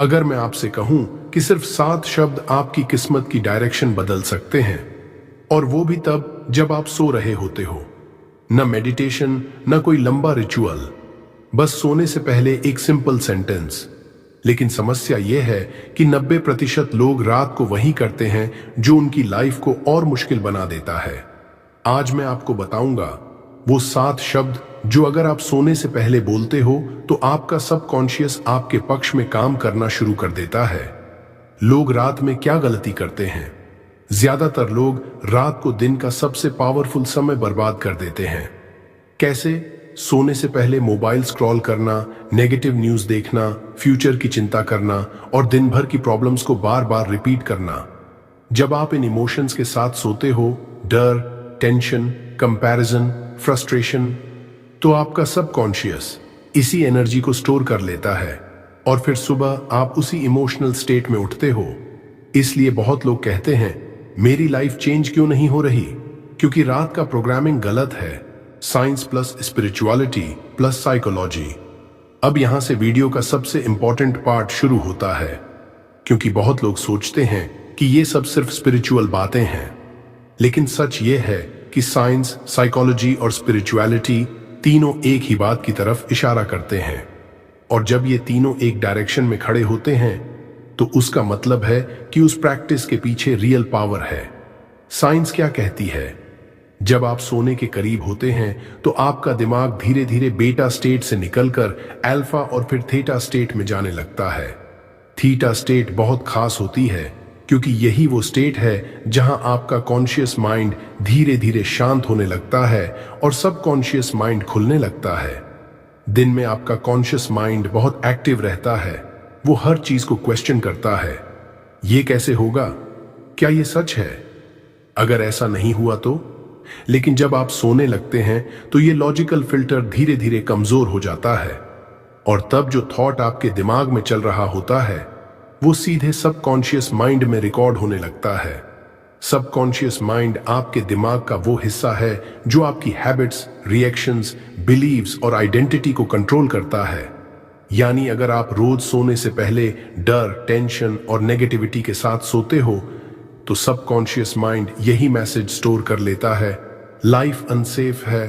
अगर मैं आपसे कहूं कि सिर्फ 7 शब्द आपकी किस्मत की डायरेक्शन बदल सकते हैं, और वो भी तब जब आप सो रहे होते हो। न मेडिटेशन, न कोई लंबा रिचुअल, बस सोने से पहले एक सिंपल सेंटेंस। लेकिन समस्या यह है कि 90% लोग रात को वही करते हैं जो उनकी लाइफ को और मुश्किल बना देता है। आज मैं आपको बताऊंगा वो 7 शब्द जो अगर आप सोने से पहले बोलते हो तो आपका सबकॉन्शियस आपके पक्ष में काम करना शुरू कर देता है। लोग रात में क्या गलती करते हैं? ज्यादातर लोग रात को दिन का सबसे पावरफुल समय बर्बाद कर देते हैं। कैसे? सोने से पहले मोबाइल स्क्रॉल करना, नेगेटिव न्यूज़ देखना, फ्यूचर की चिंता करना और दिन भर की प्रॉब्लम्स को बार बार रिपीट करना। जब आप इन इमोशंस के साथ सोते हो, डर, टेंशन, कंपैरिजन, फ्रस्ट्रेशन, तो आपका सबकॉन्शियस इसी एनर्जी को स्टोर कर लेता है और फिर सुबह आप उसी इमोशनल स्टेट में उठते हो। इसलिए बहुत लोग कहते हैं, मेरी लाइफ चेंज क्यों नहीं हो रही? क्योंकि रात का प्रोग्रामिंग गलत है। Science plus spirituality plus psychology. अब यहां से वीडियो का सबसे इंपॉर्टेंट पार्ट शुरू होता है, क्योंकि बहुत लोग सोचते हैं कि ये सब सिर्फ स्पिरिचुअल बातें हैं। लेकिन सच ये है कि साइंस, साइकोलॉजी और स्पिरिचुअलिटी तीनों एक ही बात की तरफ इशारा करते हैं। और जब ये तीनों एक डायरेक्शन में खड़े होते हैं तो उसका मतलब है कि उस प्रैक्टिस के पीछे रियल पावर है। साइंस क्या कहती है? जब आप सोने के करीब होते हैं तो आपका दिमाग धीरे धीरे बीटा स्टेट से निकलकर अल्फा और फिर थीटा स्टेट में जाने लगता है। थीटा स्टेट बहुत खास होती है क्योंकि यही वो स्टेट है जहां आपका कॉन्शियस माइंड धीरे धीरे शांत होने लगता है और सबकॉन्शियस माइंड खुलने लगता है। दिन में आपका कॉन्शियस माइंड बहुत एक्टिव रहता है। वो हर चीज को क्वेश्चन करता है, ये कैसे होगा? क्या ये सच है? अगर ऐसा नहीं हुआ तो? लेकिन जब आप सोने लगते हैं तो ये लॉजिकल फिल्टर धीरे धीरे कमजोर हो जाता है और तब जो थॉट आपके दिमाग में चल रहा होता है वो सीधे सबकॉन्शियस माइंड में रिकॉर्ड होने लगता है। सबकॉन्शियस माइंड आपके दिमाग का वो हिस्सा है जो आपकी हैबिट्स, रिएक्शंस, बिलीव्स और आइडेंटिटी को कंट्रोल करता है। यानी अगर आप रोज सोने से पहले डर, टेंशन और नेगेटिविटी के साथ सोते हो तो सबकॉन्शियस माइंड यही मैसेज स्टोर कर लेता है, लाइफ अनसेफ है,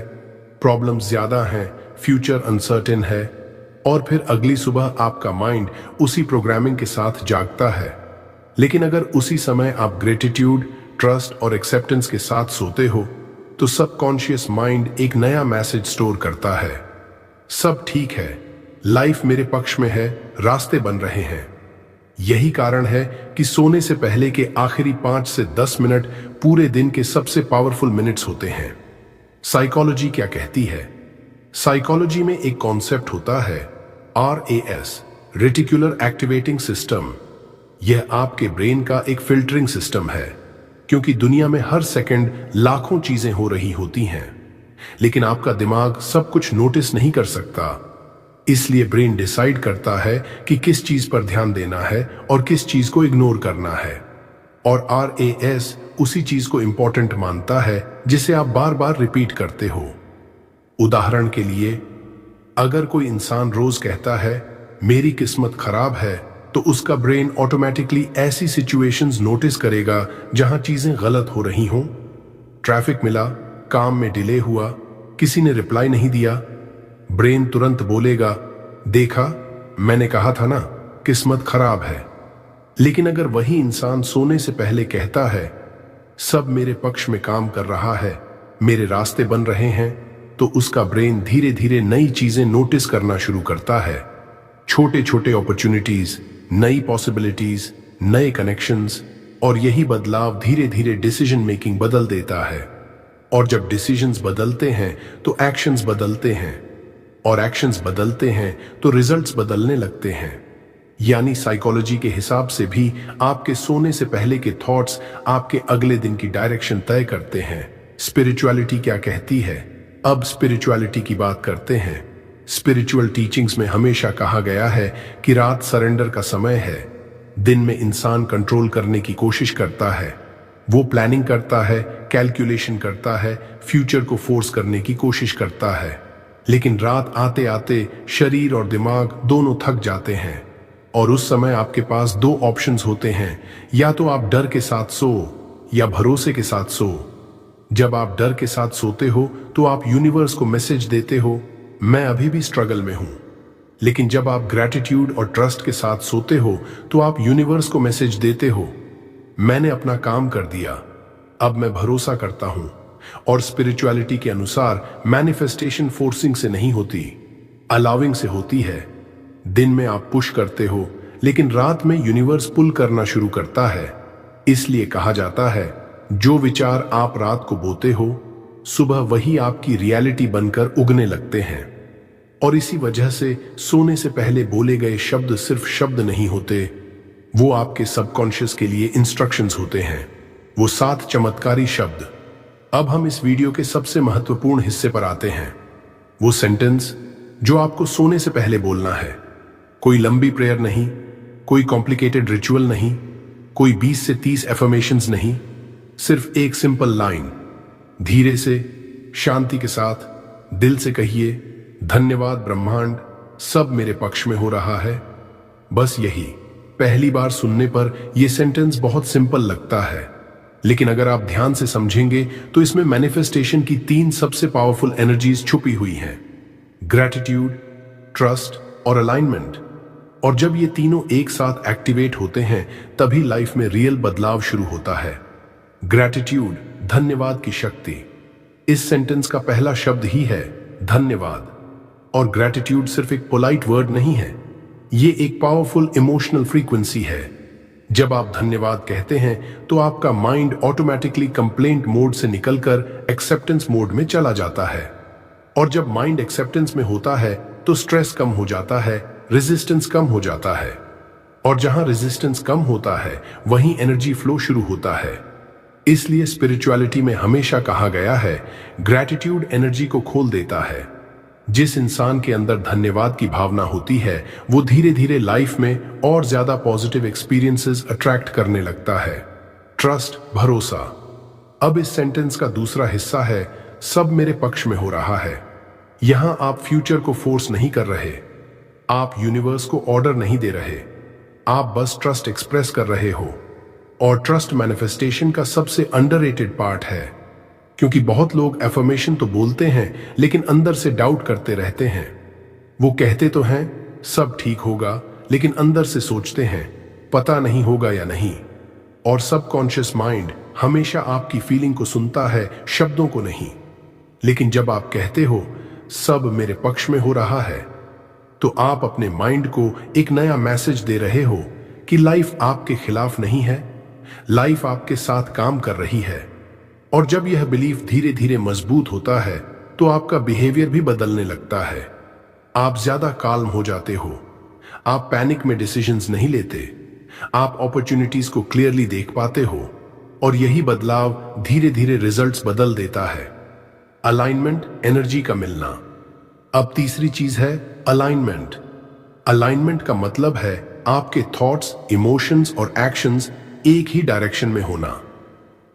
प्रॉब्लम्स ज्यादा हैं, फ्यूचर अनसर्टेन है। और फिर अगली सुबह आपका माइंड उसी प्रोग्रामिंग के साथ जागता है। लेकिन अगर उसी समय आप ग्रेटिट्यूड, ट्रस्ट और एक्सेप्टेंस के साथ सोते हो तो सबकॉन्शियस माइंड एक नया मैसेज स्टोर करता है, सब ठीक है, लाइफ मेरे पक्ष में है, रास्ते बन रहे हैं। यही कारण है कि सोने से पहले के आखिरी 5 से 10 मिनट पूरे दिन के सबसे पावरफुल मिनट्स होते हैं। साइकोलॉजी क्या कहती है? साइकोलॉजी में एक कॉन्सेप्ट होता है RAS, रेटिकुलर एक्टिवेटिंग सिस्टम। यह आपके ब्रेन का एक फिल्टरिंग सिस्टम है, क्योंकि दुनिया में हर सेकंड लाखों चीजें हो रही होती हैं, लेकिन आपका दिमाग सब कुछ नोटिस नहीं कर सकता। इसलिए ब्रेन डिसाइड करता है कि किस चीज पर ध्यान देना है और किस चीज को इग्नोर करना है। और RAS उसी चीज को इंपॉर्टेंट मानता है जिसे आप बार बार रिपीट करते हो। उदाहरण के लिए, अगर कोई इंसान रोज कहता है मेरी किस्मत खराब है, तो उसका ब्रेन ऑटोमेटिकली ऐसी सिचुएशंस नोटिस करेगा जहां चीजें गलत हो रही हों। ट्रैफिक मिला, काम में डिले हुआ, किसी ने रिप्लाई नहीं दिया, ब्रेन तुरंत बोलेगा, देखा, मैंने कहा था ना, किस्मत खराब है। लेकिन अगर वही इंसान सोने से पहले कहता है सब मेरे पक्ष में काम कर रहा है, मेरे रास्ते बन रहे हैं, तो उसका ब्रेन धीरे धीरे नई चीजें नोटिस करना शुरू करता है। छोटे छोटे अपॉर्चुनिटीज, नई पॉसिबिलिटीज, नए कनेक्शंस, और यही बदलाव धीरे धीरे डिसीजन मेकिंग बदल देता है। और जब डिसीजंस बदलते हैं तो एक्शंस बदलते हैं, और एक्शंस बदलते हैं तो रिजल्ट्स बदलने लगते हैं। यानी साइकोलॉजी के हिसाब से भी आपके सोने से पहले के थॉट्स आपके अगले दिन की डायरेक्शन तय करते हैं। स्पिरिचुअलिटी क्या कहती है? अब स्पिरिचुअलिटी की बात करते हैं। स्पिरिचुअल टीचिंग्स में हमेशा कहा गया है कि रात सरेंडर का समय है। दिन में इंसान कंट्रोल करने की कोशिश करता है, वो प्लानिंग करता है, कैलकुलेशन करता है, फ्यूचर को फोर्स करने की कोशिश करता है। लेकिन रात आते आते शरीर और दिमाग दोनों थक जाते हैं। और उस समय आपके पास दो ऑप्शंस होते हैं, या तो आप डर के साथ सो या भरोसे के साथ सो। जब आप डर के साथ सोते हो तो आप यूनिवर्स को मैसेज देते हो, मैं अभी भी स्ट्रगल में हूं। लेकिन जब आप ग्रैटिट्यूड और ट्रस्ट के साथ सोते हो तो आप यूनिवर्स को मैसेज देते हो, मैंने अपना काम कर दिया, अब मैं भरोसा करता हूं। और स्पिरिचुअलिटी के अनुसार मैनिफेस्टेशन फोर्सिंग से नहीं होती, अलाउिंग से होती है। दिन में आप पुश करते हो, लेकिन रात में यूनिवर्स पुल करना शुरू करता है। इसलिए कहा जाता है, जो विचार आप रात को बोते हो, सुबह वही आपकी रियलिटी बनकर उगने लगते हैं। और इसी वजह से सोने से पहले बोले गए शब्द सिर्फ शब्द नहीं होते, वो आपके सबकॉन्शियस के लिए इंस्ट्रक्शंस होते हैं, वो 7 चमत्कारी शब्द। अब हम इस वीडियो के सबसे महत्वपूर्ण हिस्से पर आते हैं, वो सेंटेंस जो आपको सोने से पहले बोलना है। कोई लंबी प्रेयर नहीं, कोई कॉम्प्लिकेटेड रिचुअल नहीं, कोई 20 से 30 एफर्मेशंस नहीं, सिर्फ एक सिंपल लाइन। धीरे से, शांति के साथ, दिल से कहिए, धन्यवाद ब्रह्मांड, सब मेरे पक्ष में हो रहा है। बस यही। पहली बार सुनने पर यह सेंटेंस बहुत सिंपल लगता है, लेकिन अगर आप ध्यान से समझेंगे तो इसमें मैनिफेस्टेशन की 3 सबसे पावरफुल एनर्जीज छुपी हुई हैं, ग्रैटिट्यूड, ट्रस्ट और अलाइनमेंट। और जब ये तीनों एक साथ एक्टिवेट होते हैं तभी लाइफ में रियल बदलाव शुरू होता है। ग्रैटिट्यूड, धन्यवाद की शक्ति। इस सेंटेंस का पहला शब्द ही है धन्यवाद। और ग्रैटिट्यूड सिर्फ एक पोलाइट वर्ड नहीं है, ये एक पावरफुल इमोशनल फ्रीक्वेंसी है। जब आप धन्यवाद कहते हैं तो आपका माइंड ऑटोमेटिकली कंप्लेंट मोड से निकलकर एक्सेप्टेंस मोड में चला जाता है। और जब माइंड एक्सेप्टेंस में होता है तो स्ट्रेस कम हो जाता है, रेजिस्टेंस कम हो जाता है। और जहां रेजिस्टेंस कम होता है वहीं एनर्जी फ्लो शुरू होता है। इसलिए स्पिरिचुअलिटी में हमेशा कहा गया है, ग्रैटिट्यूड एनर्जी को खोल देता है। जिस इंसान के अंदर धन्यवाद की भावना होती है वो धीरे धीरे लाइफ में और ज्यादा पॉजिटिव एक्सपीरियंसेस अट्रैक्ट करने लगता है। ट्रस्ट, भरोसा। अब इस सेंटेंस का दूसरा हिस्सा है, सब मेरे पक्ष में हो रहा है। यहां आप फ्यूचर को फोर्स नहीं कर रहे, आप यूनिवर्स को ऑर्डर नहीं दे रहे, आप बस ट्रस्ट एक्सप्रेस कर रहे हो। और ट्रस्ट मैनिफेस्टेशन का सबसे अंडररेटेड पार्ट है, क्योंकि बहुत लोग एफर्मेशन तो बोलते हैं लेकिन अंदर से डाउट करते रहते हैं। वो कहते तो हैं सब ठीक होगा, लेकिन अंदर से सोचते हैं पता नहीं होगा या नहीं। और सबकॉन्शियस माइंड हमेशा आपकी फीलिंग को सुनता है, शब्दों को नहीं। लेकिन जब आप कहते हो सब मेरे पक्ष में हो रहा है, तो आप अपने माइंड को एक नया मैसेज दे रहे हो कि लाइफ आपके खिलाफ नहीं है, लाइफ आपके साथ काम कर रही है। और जब यह बिलीफ धीरे धीरे मजबूत होता है तो आपका बिहेवियर भी बदलने लगता है। आप ज्यादा काल्म हो जाते हो, आप पैनिक में डिसीजंस नहीं लेते, आप अपॉर्चुनिटीज को क्लियरली देख पाते हो। और यही बदलाव धीरे धीरे रिजल्ट्स बदल देता है। अलाइनमेंट, एनर्जी का मिलना। अब तीसरी चीज है अलाइनमेंट। अलाइनमेंट का मतलब है आपके थॉट्स, इमोशंस और एक्शंस एक ही डायरेक्शन में होना।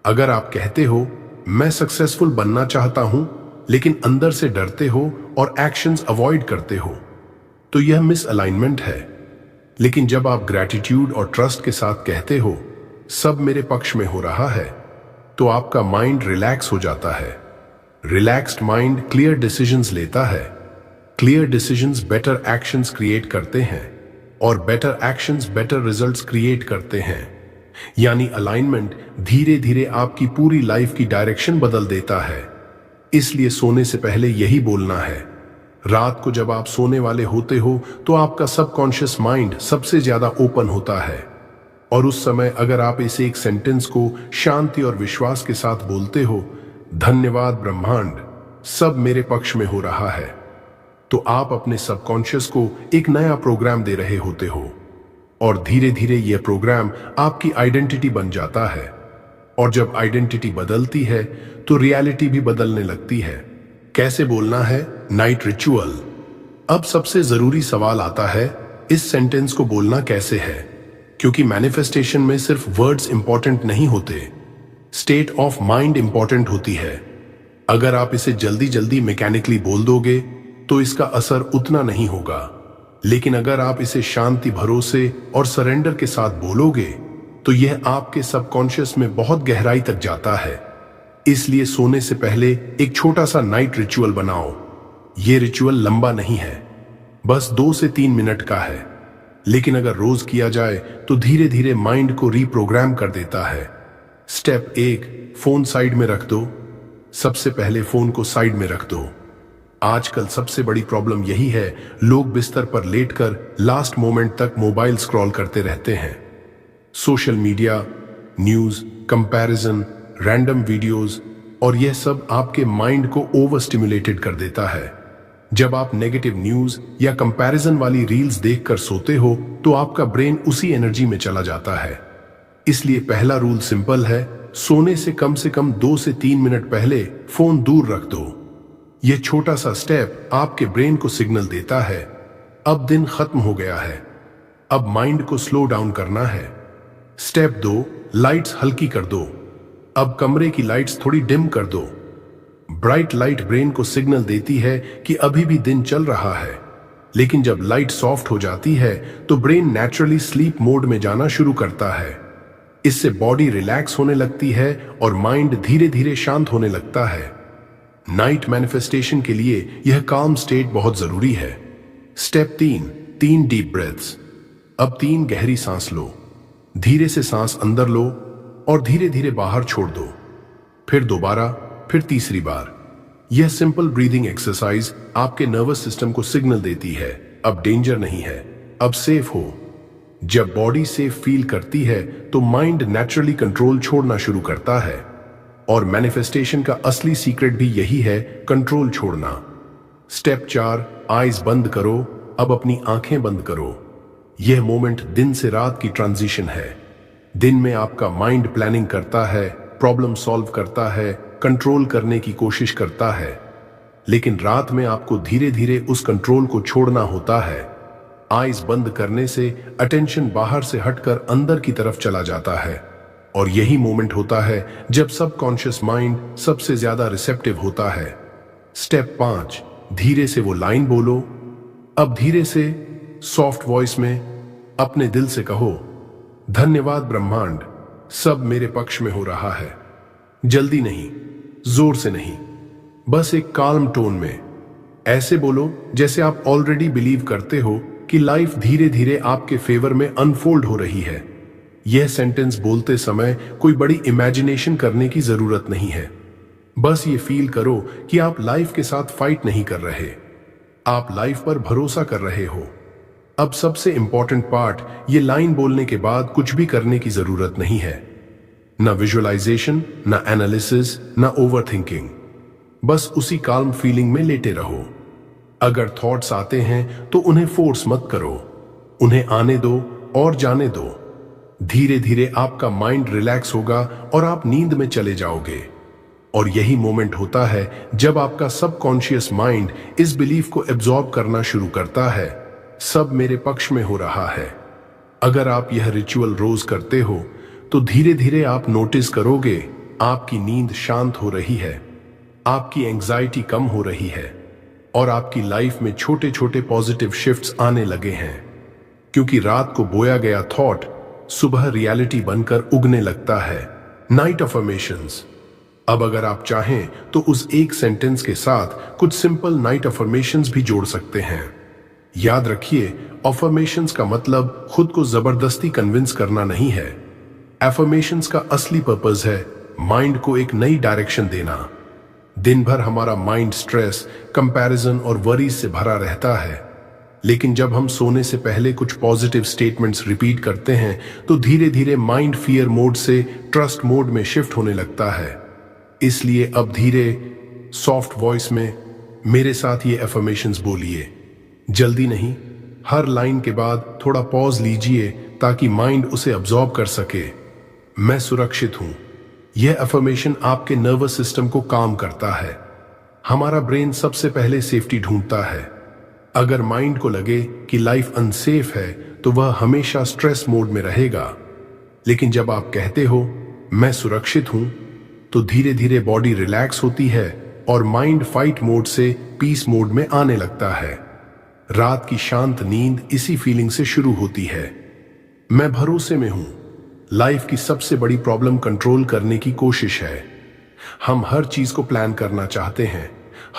अगर आप कहते हो मैं सक्सेसफुल बनना चाहता हूं, लेकिन अंदर से डरते हो और एक्शंस अवॉइड करते हो, तो यह मिस अलाइनमेंट है। लेकिन जब आप ग्रैटिट्यूड और ट्रस्ट के साथ कहते हो सब मेरे पक्ष में हो रहा है, तो आपका माइंड रिलैक्स हो जाता है। रिलैक्स्ड माइंड क्लियर डिसीजंस लेता है। Clear decisions better actions create करते हैं और better actions better results create करते हैं। यानी अलाइनमेंट धीरे धीरे आपकी पूरी लाइफ की डायरेक्शन बदल देता है। इसलिए सोने से पहले यही बोलना है। रात को जब आप सोने वाले होते हो तो आपका सबकॉन्शियस माइंड सबसे ज्यादा ओपन होता है। और उस समय अगर आप इस एक सेंटेंस को शांति और विश्वास के साथ बोलते हो, धन्यवाद ब्रह्मांड, सब मेरे पक्ष में हो रहा है, तो आप अपने सबकॉन्शियस को एक नया प्रोग्राम दे रहे होते हो। और धीरे धीरे यह प्रोग्राम आपकी आइडेंटिटी बन जाता है। और जब आइडेंटिटी बदलती है तो रियलिटी भी बदलने लगती है। कैसे बोलना है? Night ritual. अब सबसे जरूरी सवाल आता है, इस सेंटेंस को बोलना कैसे है? क्योंकि मैनिफेस्टेशन में सिर्फ वर्ड्स इंपॉर्टेंट नहीं होते, स्टेट ऑफ माइंड इंपॉर्टेंट होती है। अगर आप इसे जल्दी जल्दी मैकेनिकली बोल दोगे तो इसका असर उतना नहीं होगा। लेकिन अगर आप इसे शांति, भरोसे और सरेंडर के साथ बोलोगे तो यह आपके सबकॉन्शियस में बहुत गहराई तक जाता है। इसलिए सोने से पहले एक छोटा सा नाइट रिचुअल बनाओ। यह रिचुअल लंबा नहीं है, बस 2 से 3 मिनट का है, लेकिन अगर रोज किया जाए तो धीरे धीरे माइंड को रीप्रोग्राम कर देता है। स्टेप 1, फोन साइड में रख दो। सबसे पहले फोन को साइड में रख दो। आजकल सबसे बड़ी प्रॉब्लम यही है, लोग बिस्तर पर लेटकर लास्ट मोमेंट तक मोबाइल स्क्रॉल करते रहते हैं। Social media, news, comparison, random videos, और यह सब आपके माइंड को ओवर स्टिमुलेटेड कर देता है। जब आप नेगेटिव न्यूज या कंपैरिजन वाली रील्स देखकर सोते हो तो आपका ब्रेन उसी एनर्जी में चला जाता है। इसलिए पहला रूल सिंपल है, सोने से कम 2 से 3 मिनट पहले फोन दूर रख दो। यह छोटा सा स्टेप आपके ब्रेन को सिग्नल देता है, अब दिन खत्म हो गया है, अब माइंड को स्लो डाउन करना है। स्टेप 2, लाइट्स हल्की कर दो। अब कमरे की लाइट्स थोड़ी डिम कर दो। ब्राइट लाइट ब्रेन को सिग्नल देती है कि अभी भी दिन चल रहा है, लेकिन जब लाइट सॉफ्ट हो जाती है तो ब्रेन नेचुरली स्लीप मोड में जाना शुरू करता है। इससे बॉडी रिलैक्स होने लगती है और माइंड धीरे धीरे शांत होने लगता है। नाइट मैनिफेस्टेशन के लिए यह काम स्टेट बहुत जरूरी है। Step 3 deep breaths. अब 3 गहरी सांस लो। धीरे से सांस अंदर लो और धीरे धीरे बाहर छोड़ दो। फिर दोबारा, फिर तीसरी बार। यह सिंपल ब्रीदिंग एक्सरसाइज आपके नर्वस सिस्टम को सिग्नल देती है, अब डेंजर नहीं है, अब सेफ हो। जब बॉडी सेफ फील करती है तो माइंड नेचुरली कंट्रोल छोड़ना शुरू करता है। और मैनिफेस्टेशन का असली सीक्रेट भी यही है, कंट्रोल छोड़ना। स्टेप 4, आईज बंद करो। अब अपनी आंखें बंद करो। यह मोमेंट दिन से रात की ट्रांजिशन है। दिन में आपका माइंड प्लानिंग करता है, प्रॉब्लम सॉल्व करता है, कंट्रोल करने की कोशिश करता है, लेकिन रात में आपको धीरे धीरे उस कंट्रोल को छोड़ना होता है। आईज बंद करने से अटेंशन बाहर से हटकर अंदर की तरफ चला जाता है, और यही मोमेंट होता है जब सबकॉन्शियस माइंड सबसे ज्यादा रिसेप्टिव होता है। स्टेप 5, धीरे से वो लाइन बोलो। अब धीरे से सॉफ्ट वॉइस में अपने दिल से कहो, धन्यवाद ब्रह्मांड, सब मेरे पक्ष में हो रहा है। जल्दी नहीं, जोर से नहीं, बस एक काल्म टोन में। ऐसे बोलो जैसे आप ऑलरेडी बिलीव करते हो कि लाइफ धीरे धीरे आपके फेवर में अनफोल्ड हो रही है। यह सेंटेंस बोलते समय कोई बड़ी इमेजिनेशन करने की जरूरत नहीं है। बस ये फील करो कि आप लाइफ के साथ फाइट नहीं कर रहे, आप लाइफ पर भरोसा कर रहे हो। अब सबसे इंपॉर्टेंट पार्ट, ये लाइन बोलने के बाद कुछ भी करने की जरूरत नहीं है। ना विजुअलाइजेशन, ना एनालिसिस, ना ओवरथिंकिंग। बस उसी काल्म फीलिंग में लेटे रहो। अगर थॉट्स आते हैं तो उन्हें फोर्स मत करो, उन्हें आने दो और जाने दो। धीरे धीरे आपका माइंड रिलैक्स होगा और आप नींद में चले जाओगे। और यही मोमेंट होता है जब आपका सबकॉन्शियस माइंड इस बिलीफ को एब्जॉर्ब करना शुरू करता है, सब मेरे पक्ष में हो रहा है। अगर आप यह रिचुअल रोज करते हो तो धीरे धीरे आप नोटिस करोगे आपकी नींद शांत हो रही है, आपकी एंजाइटी कम हो रही है, और आपकी लाइफ में छोटे छोटे पॉजिटिव शिफ्ट्स आने लगे हैं। क्योंकि रात को बोया गया थॉट सुबह रियलिटी बनकर उगने लगता है। Night affirmations. अब अगर आप चाहें तो उस एक सेंटेंस के साथ कुछ सिंपल नाइट अफर्मेशंस भी जोड़ सकते हैं। याद रखिए, अफर्मेशंस का मतलब खुद को जबरदस्ती कन्विंस करना नहीं है। अफर्मेशंस का असली पर्पस है माइंड को एक नई डायरेक्शन देना। दिन भर हमारा माइंड स्ट्रेस, कंपैरिजन और वरीज से भरा रहता है, लेकिन जब हम सोने से पहले कुछ पॉजिटिव स्टेटमेंट्स रिपीट करते हैं तो धीरे धीरे माइंड फियर मोड से ट्रस्ट मोड में शिफ्ट होने लगता है। इसलिए अब धीरे सॉफ्ट वॉइस में मेरे साथ ये अफर्मेशंस बोलिए। जल्दी नहीं, हर लाइन के बाद थोड़ा पॉज लीजिए ताकि माइंड उसे अब्सॉर्ब कर सके। मैं सुरक्षित हूं। यह अफर्मेशन आपके नर्वस सिस्टम को काम करता है। हमारा ब्रेन सबसे पहले सेफ्टी ढूंढता है। अगर माइंड को लगे कि लाइफ अनसेफ है तो वह हमेशा स्ट्रेस मोड में रहेगा, लेकिन जब आप कहते हो मैं सुरक्षित हूं तो धीरे धीरे बॉडी रिलैक्स होती है और माइंड फाइट मोड से पीस मोड में आने लगता है। रात की शांत नींद इसी फीलिंग से शुरू होती है। मैं भरोसे में हूं। लाइफ की सबसे बड़ी प्रॉब्लम कंट्रोल करने की कोशिश है। हम हर चीज को प्लान करना चाहते हैं,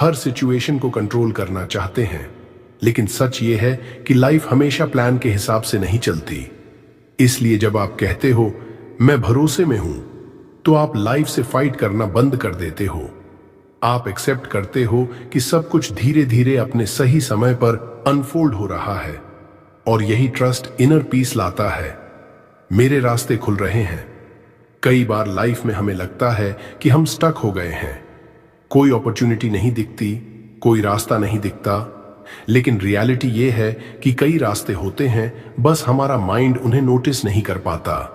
हर सिचुएशन को कंट्रोल करना चाहते हैं, लेकिन सच ये है कि लाइफ हमेशा प्लान के हिसाब से नहीं चलती। इसलिए जब आप कहते हो मैं भरोसे में हूं, तो आप लाइफ से फाइट करना बंद कर देते हो। आप एक्सेप्ट करते हो कि सब कुछ धीरे धीरे अपने सही समय पर अनफोल्ड हो रहा है, और यही ट्रस्ट इनर पीस लाता है। मेरे रास्ते खुल रहे हैं। कई बार लाइफ में हमें लगता है कि हम स्टक हो गए हैं, कोई अपॉर्चुनिटी नहीं दिखती, कोई रास्ता नहीं दिखता। लेकिन रियलिटी ये है कि कई रास्ते होते हैं, बस हमारा माइंड उन्हें नोटिस नहीं कर पाता।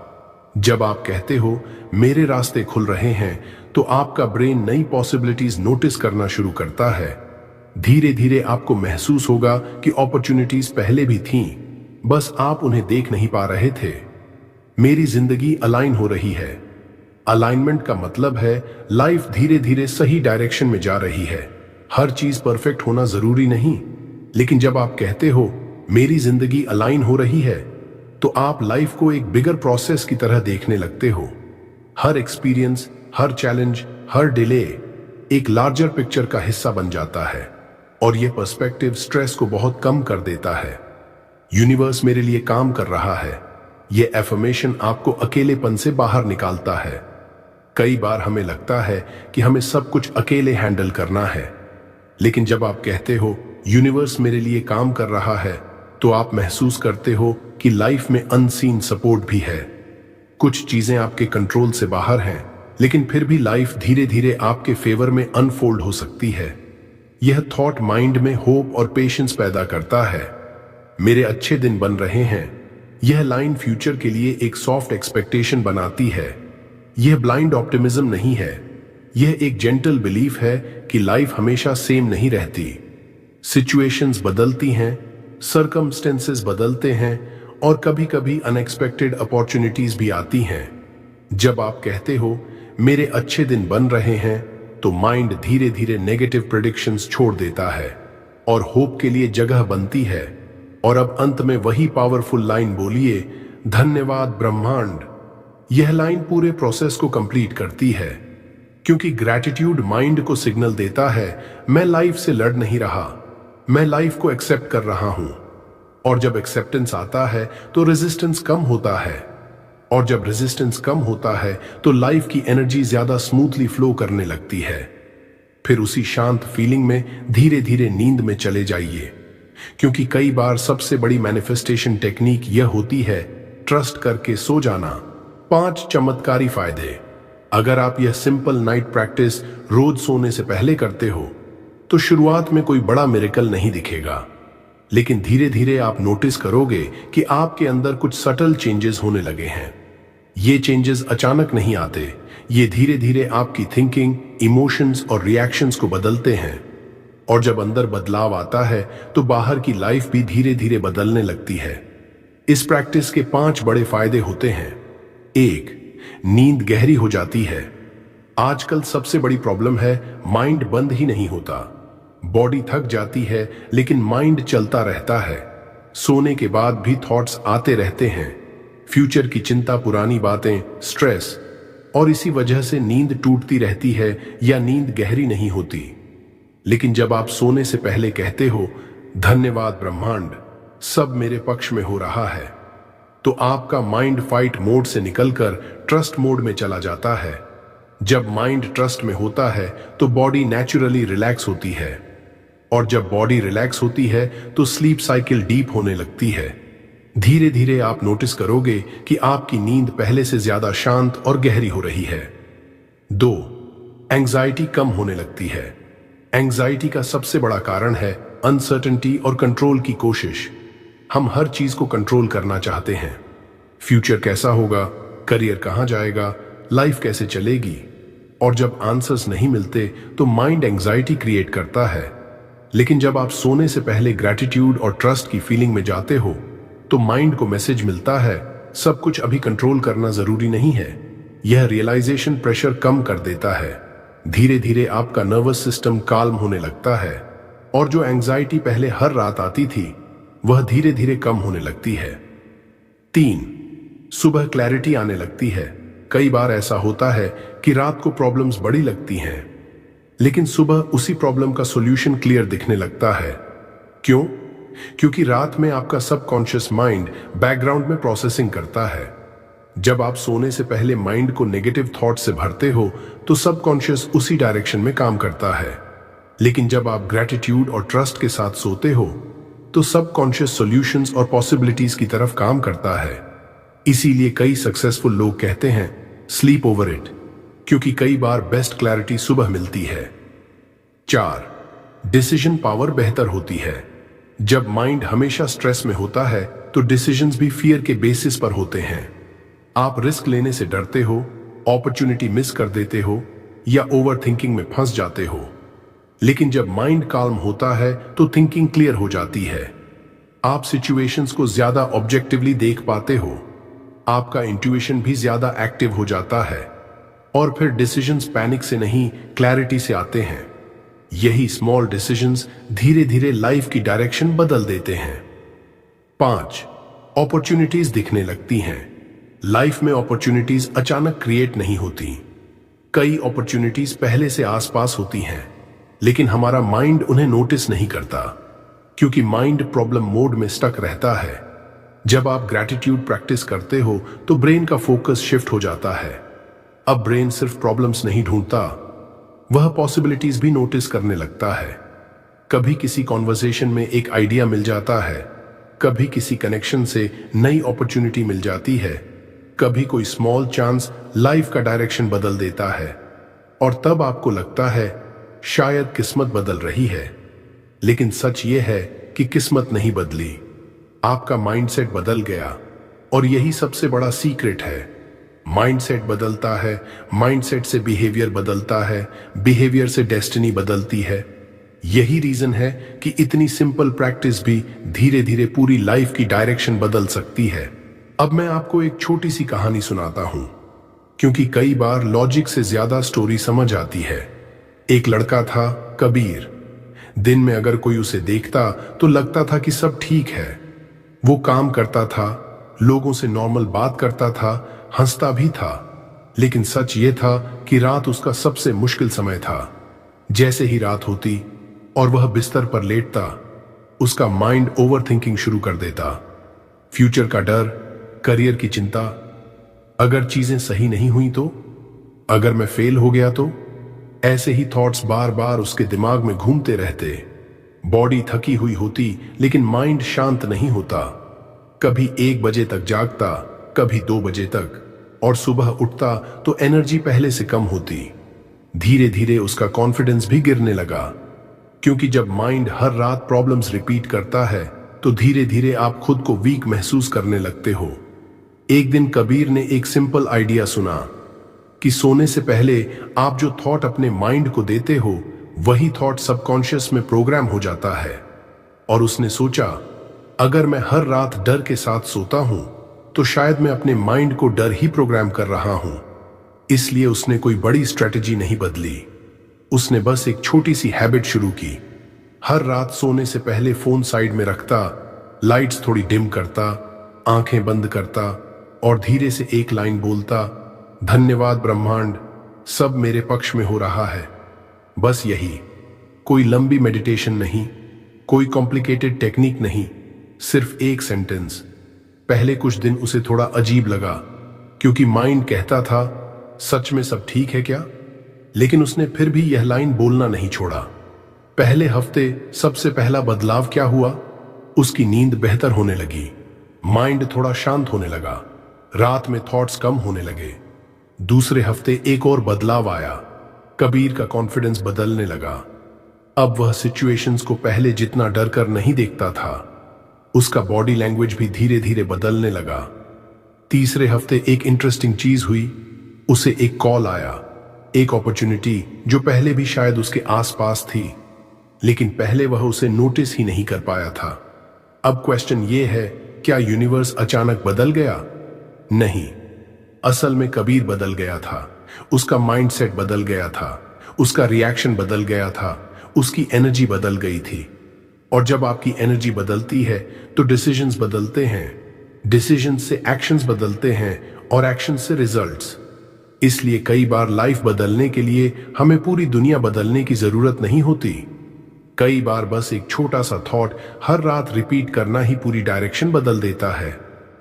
जब आप कहते हो मेरे रास्ते खुल रहे हैं, तो आपका ब्रेन नई पॉसिबिलिटीज नोटिस करना शुरू करता है। धीरे धीरे आपको महसूस होगा कि अपॉर्चुनिटीज पहले भी थीं, बस आप उन्हें देख नहीं पा रहे थे। मेरी जिंदगी अलाइन हो रही है। अलाइनमेंट का मतलब है लाइफ धीरे धीरे सही डायरेक्शन में जा रही है। हर चीज परफेक्ट होना जरूरी नहीं, लेकिन जब आप कहते हो मेरी जिंदगी अलाइन हो रही है, तो आप लाइफ को एक बिगर प्रोसेस की तरह देखने लगते हो। हर एक्सपीरियंस, हर चैलेंज, हर डिले एक लार्जर पिक्चर का हिस्सा बन जाता है, और यह पर्सपेक्टिव स्ट्रेस को बहुत कम कर देता है। यूनिवर्स मेरे लिए काम कर रहा है, यह एफर्मेशन आपको अकेलेपन से बाहर निकालता है। कई बार हमें लगता है कि हमें सब कुछ अकेले हैंडल करना है, लेकिन जब आप कहते हो यूनिवर्स मेरे लिए काम कर रहा है, तो आप महसूस करते हो कि लाइफ में अनसीन सपोर्ट भी है। कुछ चीजें आपके कंट्रोल से बाहर हैं, लेकिन फिर भी लाइफ धीरे धीरे आपके फेवर में अनफोल्ड हो सकती है। यह थॉट माइंड में होप और पेशेंस पैदा करता है। मेरे अच्छे दिन बन रहे हैं, यह लाइन फ्यूचर के लिए एक सॉफ्ट एक्सपेक्टेशन बनाती है। यह ब्लाइंड ऑप्टिमिज्म नहीं है, यह एक जेंटल बिलीफ है कि लाइफ हमेशा सेम नहीं रहती। सिचुएशंस बदलती हैं, सर्कमस्टेंसेस बदलते हैं, और कभी कभी अनएक्सपेक्टेड अपॉर्चुनिटीज भी आती हैं। जब आप कहते हो मेरे अच्छे दिन बन रहे हैं, तो माइंड धीरे धीरे नेगेटिव प्रेडिक्शंस छोड़ देता है और होप के लिए जगह बनती है। और अब अंत में वही पावरफुल लाइन बोलिए, धन्यवाद ब्रह्मांड। यह लाइन पूरे प्रोसेस को कंप्लीट करती है, क्योंकि ग्रैटिट्यूड माइंड को सिग्नल देता है मैं लाइफ से लड़ नहीं रहा, मैं लाइफ को एक्सेप्ट कर रहा हूं। और जब एक्सेप्टेंस आता है तो रेजिस्टेंस कम होता है, और जब रेजिस्टेंस कम होता है तो लाइफ की एनर्जी ज्यादा स्मूथली फ्लो करने लगती है। फिर उसी शांत फीलिंग में धीरे धीरे नींद में चले जाइए, क्योंकि कई बार सबसे बड़ी मैनिफेस्टेशन टेक्निक यह होती है ट्रस्ट करके सो जाना। 5 चमत्कारी फायदे। अगर आप यह सिंपल नाइट प्रैक्टिस रोज सोने से पहले करते हो, तो शुरुआत में कोई बड़ा मिरेकल नहीं दिखेगा, लेकिन धीरे धीरे आप नोटिस करोगे कि आपके अंदर कुछ सटल चेंजेस होने लगे हैं। ये चेंजेस अचानक नहीं आते, ये धीरे धीरे आपकी थिंकिंग, इमोशंस और रिएक्शंस को बदलते हैं। और जब अंदर बदलाव आता है, तो बाहर की लाइफ भी धीरे धीरे बदलने लगती है। इस प्रैक्टिस के 5 बड़े फायदे होते हैं। 1, नींद गहरी हो जाती है। आजकल सबसे बड़ी प्रॉब्लम है माइंड बंद ही नहीं होता। बॉडी थक जाती है, लेकिन माइंड चलता रहता है। सोने के बाद भी थॉट्स आते रहते हैं, फ्यूचर की चिंता, पुरानी बातें, स्ट्रेस, और इसी वजह से नींद टूटती रहती है या नींद गहरी नहीं होती। लेकिन जब आप सोने से पहले कहते हो धन्यवाद ब्रह्मांड, सब मेरे पक्ष में हो रहा है, तो आपका माइंड फाइट मोड से निकलकर ट्रस्ट मोड में चला जाता है। जब माइंड ट्रस्ट में होता है तो बॉडी नेचुरली रिलैक्स होती है, और जब बॉडी रिलैक्स होती है तो स्लीप साइकिल डीप होने लगती है। धीरे धीरे आप नोटिस करोगे कि आपकी नींद पहले से ज्यादा शांत और गहरी हो रही है। 2, एंजाइटी कम होने लगती है। एंजाइटी का सबसे बड़ा कारण है अनसर्टेनिटी और कंट्रोल की कोशिश। हम हर चीज को कंट्रोल करना चाहते हैं। फ्यूचर कैसा होगा, करियर कहां जाएगा, लाइफ कैसे चलेगी, और जब आंसर्स नहीं मिलते तो माइंड एंजाइटी क्रिएट करता है। लेकिन जब आप सोने से पहले ग्रैटिट्यूड और ट्रस्ट की फीलिंग में जाते हो, तो माइंड को मैसेज मिलता है सब कुछ अभी कंट्रोल करना जरूरी नहीं है। यह रियलाइजेशन प्रेशर कम कर देता है। धीरे धीरे आपका नर्वस सिस्टम काल्म होने लगता है, और जो एंजाइटी पहले हर रात आती थी वह धीरे धीरे कम होने लगती है। 3, सुबह क्लैरिटी आने लगती है। कई बार ऐसा होता है कि रात को प्रॉब्लम्स बड़ी लगती हैं, लेकिन सुबह उसी प्रॉब्लम का सॉल्यूशन क्लियर दिखने लगता है। क्यों? क्योंकि रात में आपका सबकॉन्शियस माइंड बैकग्राउंड में प्रोसेसिंग करता है। जब आप सोने से पहले माइंड को नेगेटिव थॉट से भरते हो तो सबकॉन्शियस उसी डायरेक्शन में काम करता है, लेकिन जब आप ग्रैटिट्यूड और ट्रस्ट के साथ सोते हो तो सबकॉन्शियस सॉल्यूशंस और पॉसिबिलिटीज की तरफ काम करता है। इसीलिए कई सक्सेसफुल लोग कहते हैं स्लीप ओवर इट, क्योंकि कई बार बेस्ट क्लैरिटी सुबह मिलती है। 4, डिसीजन पावर बेहतर होती है। जब माइंड हमेशा स्ट्रेस में होता है तो डिसीजंस भी फियर के बेसिस पर होते हैं। आप रिस्क लेने से डरते हो, अपॉर्चुनिटी मिस कर देते हो या ओवर थिंकिंग में फंस जाते हो। लेकिन जब माइंड काल्म होता है तो थिंकिंग क्लियर हो जाती है। आप सिचुएशंस को ज्यादा ऑब्जेक्टिवली देख पाते हो, आपका इंट्यूशन भी ज्यादा एक्टिव हो जाता है और फिर डिसीजंस पैनिक से नहीं क्लैरिटी से आते हैं। यही स्मॉल डिसीजंस धीरे धीरे लाइफ की डायरेक्शन बदल देते हैं। 5, अपॉर्चुनिटीज दिखने लगती हैं। लाइफ में अपॉर्चुनिटीज अचानक क्रिएट नहीं होती। कई अपॉर्चुनिटीज पहले से आसपास होती हैं, लेकिन हमारा माइंड उन्हें नोटिस नहीं करता, क्योंकि माइंड प्रॉब्लम मोड में स्टक रहता है। जब आप ग्रैटिट्यूड प्रैक्टिस करते हो तो ब्रेन का फोकस शिफ्ट हो जाता है। अब ब्रेन सिर्फ प्रॉब्लम्स नहीं ढूंढता, वह पॉसिबिलिटीज भी नोटिस करने लगता है। कभी किसी कॉन्वर्सेशन में एक आइडिया मिल जाता है, कभी किसी कनेक्शन से नई अपॉर्चुनिटी मिल जाती है, कभी कोई स्मॉल चांस लाइफ का डायरेक्शन बदल देता है और तब आपको लगता है शायद किस्मत बदल रही है। लेकिन सच ये है कि किस्मत नहीं बदली, आपका माइंडसेट बदल गया। और यही सबसे बड़ा सीक्रेट है। माइंडसेट बदलता है, माइंडसेट से बिहेवियर बदलता है, बिहेवियर से डेस्टिनी बदलती है। यही रीजन है कि इतनी सिंपल प्रैक्टिस भी धीरे धीरे पूरी लाइफ की डायरेक्शन बदल सकती है। अब मैं आपको एक छोटी सी कहानी सुनाता हूं, क्योंकि कई बार लॉजिक से ज्यादा स्टोरी समझ आती है। एक लड़का था कबीर। दिन में अगर कोई उसे देखता तो लगता था कि सब ठीक है। वो काम करता था, लोगों से नॉर्मल बात करता था, हंसता भी था। लेकिन सच ये था कि रात उसका सबसे मुश्किल समय था। जैसे ही रात होती और वह बिस्तर पर लेटता, उसका माइंड ओवर थिंकिंग शुरू कर देता। फ्यूचर का डर, करियर की चिंता, अगर चीजें सही नहीं हुई तो, अगर मैं फेल हो गया तो। ऐसे ही थॉट्स बार बार उसके दिमाग में घूमते रहते। बॉडी थकी हुई होती लेकिन माइंड शांत नहीं होता। कभी 1 बजे तक जागता, कभी 2 बजे तक, और सुबह उठता तो एनर्जी पहले से कम होती। धीरे धीरे उसका कॉन्फिडेंस भी गिरने लगा, क्योंकि जब माइंड हर रात प्रॉब्लम्स रिपीट करता है तो धीरे धीरे आप खुद को वीक महसूस करने लगते हो। एक दिन कबीर ने एक सिंपल आइडिया सुना कि सोने से पहले आप जो थॉट अपने माइंड को देते हो वही थॉट सबकॉन्शियस में प्रोग्राम हो जाता है। और उसने सोचा, अगर मैं हर रात डर के साथ सोता हूं तो शायद मैं अपने माइंड को डर ही प्रोग्राम कर रहा हूं। इसलिए उसने कोई बड़ी स्ट्रेटजी नहीं बदली, उसने बस एक छोटी सी हैबिट शुरू की। हर रात सोने से पहले फोन साइड में रखता, लाइट्स थोड़ी डिम करता, आंखें बंद करता और धीरे से एक लाइन बोलता, धन्यवाद ब्रह्मांड, सब मेरे पक्ष में हो रहा है। बस यही, कोई लंबी मेडिटेशन नहीं, कोई कॉम्प्लिकेटेड टेक्निक नहीं, सिर्फ एक सेंटेंस। पहले कुछ दिन उसे थोड़ा अजीब लगा, क्योंकि माइंड कहता था सच में सब ठीक है क्या, लेकिन उसने फिर भी यह लाइन बोलना नहीं छोड़ा। पहले हफ्ते सबसे पहला बदलाव क्या हुआ, उसकी नींद बेहतर होने लगी, माइंड थोड़ा शांत होने लगा, रात में थॉट्स कम होने लगे। दूसरे हफ्ते एक और बदलाव आया, कबीर का कॉन्फिडेंस बदलने लगा। अब वह सिचुएशंस को पहले जितना डर कर नहीं देखता था, उसका बॉडी लैंग्वेज भी धीरे धीरे बदलने लगा। तीसरे हफ्ते एक इंटरेस्टिंग चीज हुई, उसे एक कॉल आया, एक अपॉर्चुनिटी जो पहले भी शायद उसके आसपास थी, लेकिन पहले वह उसे नोटिस ही नहीं कर पाया था। अब क्वेश्चन ये है, क्या यूनिवर्स अचानक बदल गया? नहीं, असल में कबीर बदल गया था, उसका माइंडसेट बदल गया था, उसका रिएक्शन बदल गया था, उसकी एनर्जी बदल गई थी। और जब आपकी एनर्जी बदलती है तो डिसीजंस बदलते हैं, डिसीजंस से एक्शंस बदलते हैं और एक्शन से रिजल्ट्स। इसलिए कई बार लाइफ बदलने के लिए हमें पूरी दुनिया बदलने की जरूरत नहीं होती। कई बार बस एक छोटा सा थॉट हर रात रिपीट करना ही पूरी डायरेक्शन बदल देता है।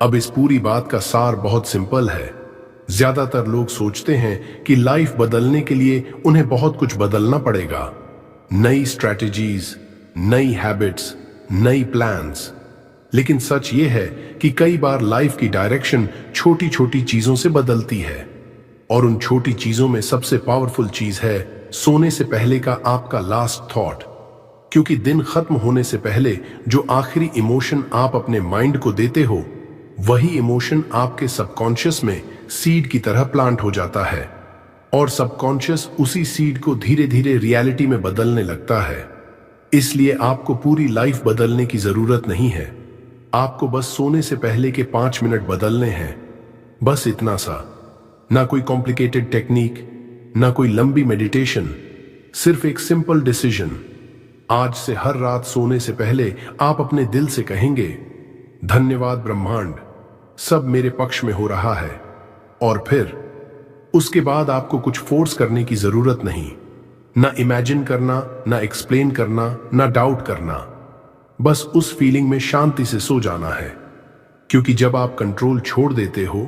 अब इस पूरी बात का सार बहुत सिंपल है। ज्यादातर लोग सोचते हैं कि लाइफ बदलने के लिए उन्हें बहुत कुछ बदलना पड़ेगा, नई स्ट्रैटेजीज, नई हैबिट्स, नई प्लान्स। लेकिन सच ये है कि कई बार लाइफ की डायरेक्शन छोटी छोटी चीजों से बदलती है। और उन छोटी चीजों में सबसे पावरफुल चीज है सोने से पहले का आपका लास्ट थॉट। क्योंकि दिन खत्म होने से पहले जो आखिरी इमोशन आप अपने माइंड को देते हो, वही इमोशन आपके सबकॉन्शियस में सीड की तरह प्लांट हो जाता है। और सबकॉन्शियस उसी सीड को धीरे धीरे रियलिटी में बदलने लगता है। इसलिए आपको पूरी लाइफ बदलने की जरूरत नहीं है। आपको बस सोने से पहले के 5 मिनट बदलने हैं, बस इतना सा। ना कोई कॉम्प्लिकेटेड टेक्निक, ना कोई लंबी मेडिटेशन, सिर्फ एक सिंपल डिसीजन। आज से हर रात सोने से पहले आप अपने दिल से कहेंगे, धन्यवाद ब्रह्मांड, सब मेरे पक्ष में हो रहा है। और फिर उसके बाद आपको कुछ फोर्स करने की जरूरत नहीं, ना इमेजिन करना, ना एक्सप्लेन करना, ना डाउट करना। बस उस फीलिंग में शांति से सो जाना है। क्योंकि जब आप कंट्रोल छोड़ देते हो,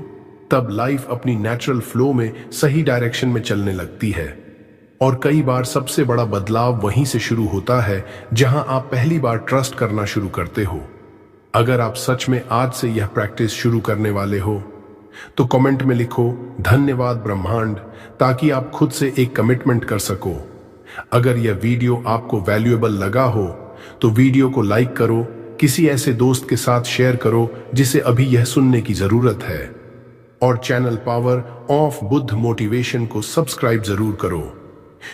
तब लाइफ अपनी नेचुरल फ्लो में सही डायरेक्शन में चलने लगती है। और कई बार सबसे बड़ा बदलाव वहीं से शुरू होता है जहां आप पहली बार ट्रस्ट करना शुरू करते हो। अगर आप सच में आज से यह प्रैक्टिस शुरू करने वाले हो तो कमेंट में लिखो धन्यवाद ब्रह्मांड, ताकि आप खुद से एक कमिटमेंट कर सको। अगर यह वीडियो आपको वैल्यूएबल लगा हो तो वीडियो को लाइक करो, किसी ऐसे दोस्त के साथ शेयर करो जिसे अभी यह सुनने की जरूरत है। और channel power of Buddha motivation को सब्सक्राइब जरूर करो,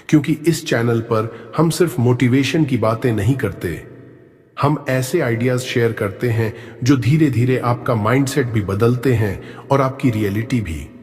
क्योंकि इस चैनल पर हम सिर्फ मोटिवेशन की बातें नहीं करते, हम ऐसे आइडियाज शेयर करते हैं जो धीरे धीरे आपका माइंडसेट भी बदलते हैं और आपकी रियलिटी भी।